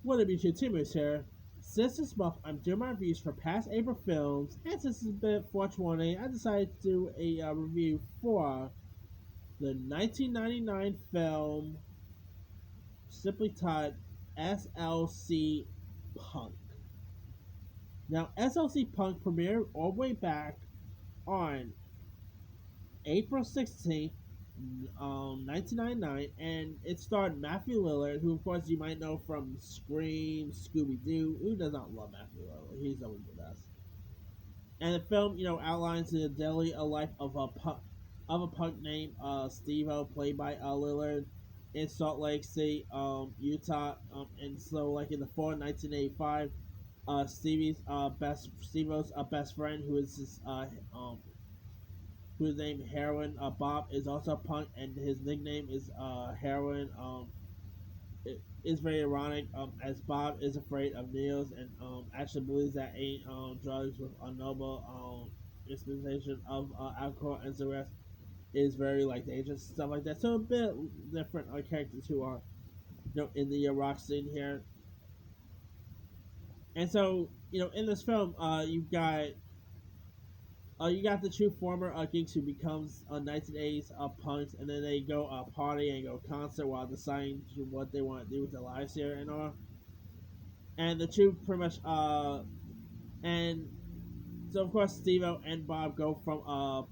What up, YouTube? Timmers here. Since this month, I'm doing my reviews for past April films, and since it's a bit 420, I decided to do a review for the 1999 film, simply titled SLC Punk. Now, SLC Punk premiered all the way back on April 16th, 1999, and it starred Matthew Lillard, who, of course, you might know from Scream, Scooby Doo. Who does not love Matthew Lillard? He's always the best. And the film, outlines the daily life of a punk named Steve-O, played by Lillard, in Salt Lake City, Utah. And so, like in the fall of 1985, Steve-O's best friend, who is named Heroin. Bob is also a punk, and his nickname is Heroin. It is very ironic, as Bob is afraid of needles and actually believes that ain't drugs with a noble dispensation of alcohol and cigarettes is very like dangerous stuff like that. So a bit different characters who are in the rock scene here. And so in this film, you got the two former geeks who becomes 1980s punks, and then they go party and go concert while deciding what they want to do with their lives here and all. And the two pretty much and so of course Steve and Bob go from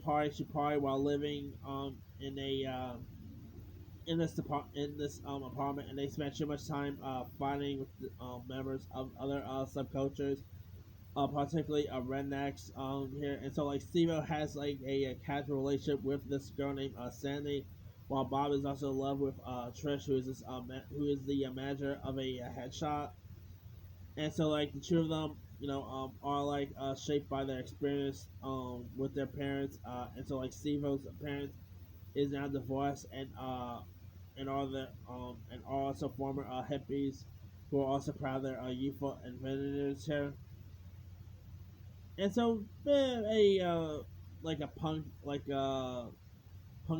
party to party while living in a in this apartment, and they spend too much time fighting with the, members of other subcultures, particularly rednecks here. And so like Steve has like a casual relationship with this girl named Sandy, while Bob is also in love with Trish, who is the manager of a headshop. And so like the two of them, are like shaped by their experience with their parents. And so like Steve-O's parents is now divorced, and are also former hippies who are also proud of their youthful adventures here. And so like a punk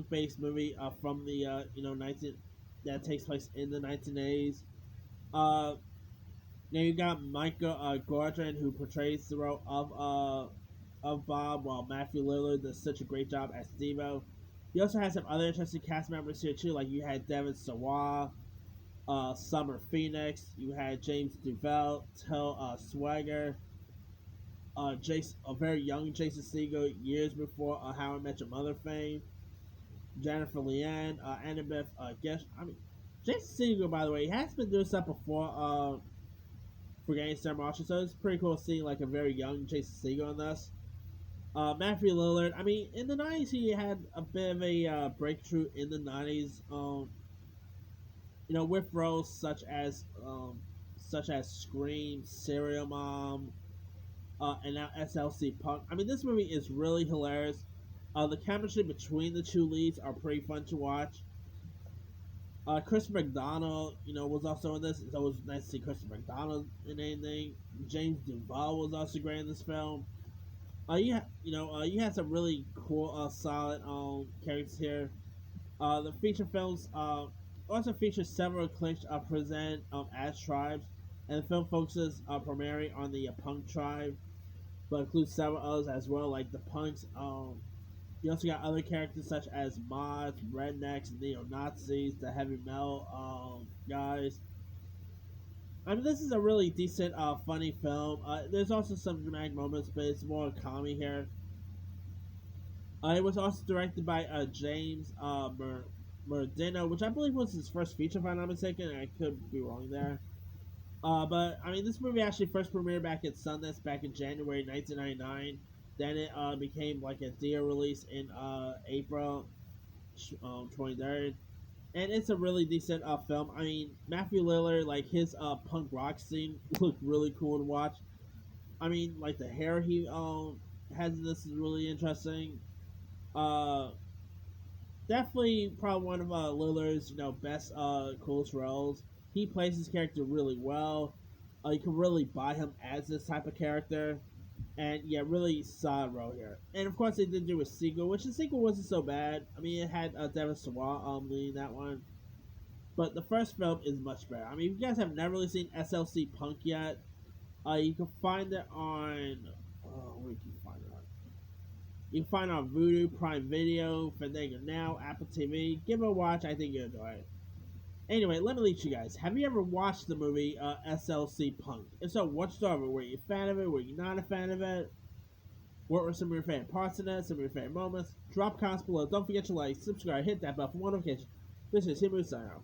based movie from the 19 that takes place in the 1980s. Uh, Now you got Michael Gordon, who portrays the role of Bob, while Matthew Lillard does such a great job as Steve-O. You also had some other interesting cast members here too, like you had Devin Sawa, Summer Phoenix, you had James Duval, Tel Swagger, a very young Jason Segel, years before How I Met Your Mother fame, Jennifer Leanne, Annabeth Gish. I mean, Jason Segel, by the way, he has been doing stuff before for Gangster Marshall, so it's pretty cool seeing like a very young Jason Segel in this. Matthew Lillard, I mean, in the 90s, he had a bit of a breakthrough in the 90s, with roles such as Scream, Serial Mom, and now SLC Punk. I mean, this movie is really hilarious. The chemistry between the two leads are pretty fun to watch. Chris McDonald, was also in this. It's always nice to see Chris McDonald in anything. James Duval was also great in this film. You had some really cool, solid characters here. The feature films also features several clips presented as tribes, and the film focuses primarily on the punk tribe, but includes several others as well, like the punks. You also got other characters such as mods, rednecks, neo Nazis, the heavy metal guys. I mean, this is a really decent, funny film. There's also some dramatic moments, but it's more comedy here. It was also directed by James Murdino, which I believe was his first feature, if I'm not mistaken. I could be wrong there. But I mean, this movie actually first premiered back at Sundance back in January 1999. Then it became like a theater release in April 23rd, and it's a really decent film. I mean, Matthew Lillard, like his punk rock scene, looked really cool to watch. I mean, like the hair he has in this is really interesting. Uh, Definitely probably one of Lillard's best coolest roles. He plays his character really well. You can really buy him as this type of character, and yeah, really solid role here. And of course, they did do a sequel, which the sequel wasn't so bad. I mean, it had Devin Sawa leading that one, But the first film is much better. I mean, if you guys have never really seen SLC Punk yet, you can find it on. Where can you find it on? You can find it on Vudu, Prime Video, Fandango Now, Apple TV. Give it a watch. I think you'll enjoy it. Anyway, let me lead you guys. Have you ever watched the movie SLC Punk? If so, what's the Were you a fan of it? Were you not a fan of it? What were some of your favorite parts in it? Some of your favorite moments? Drop comments below. Don't forget to like, subscribe, hit that bell for notifications. This is Himu signing out.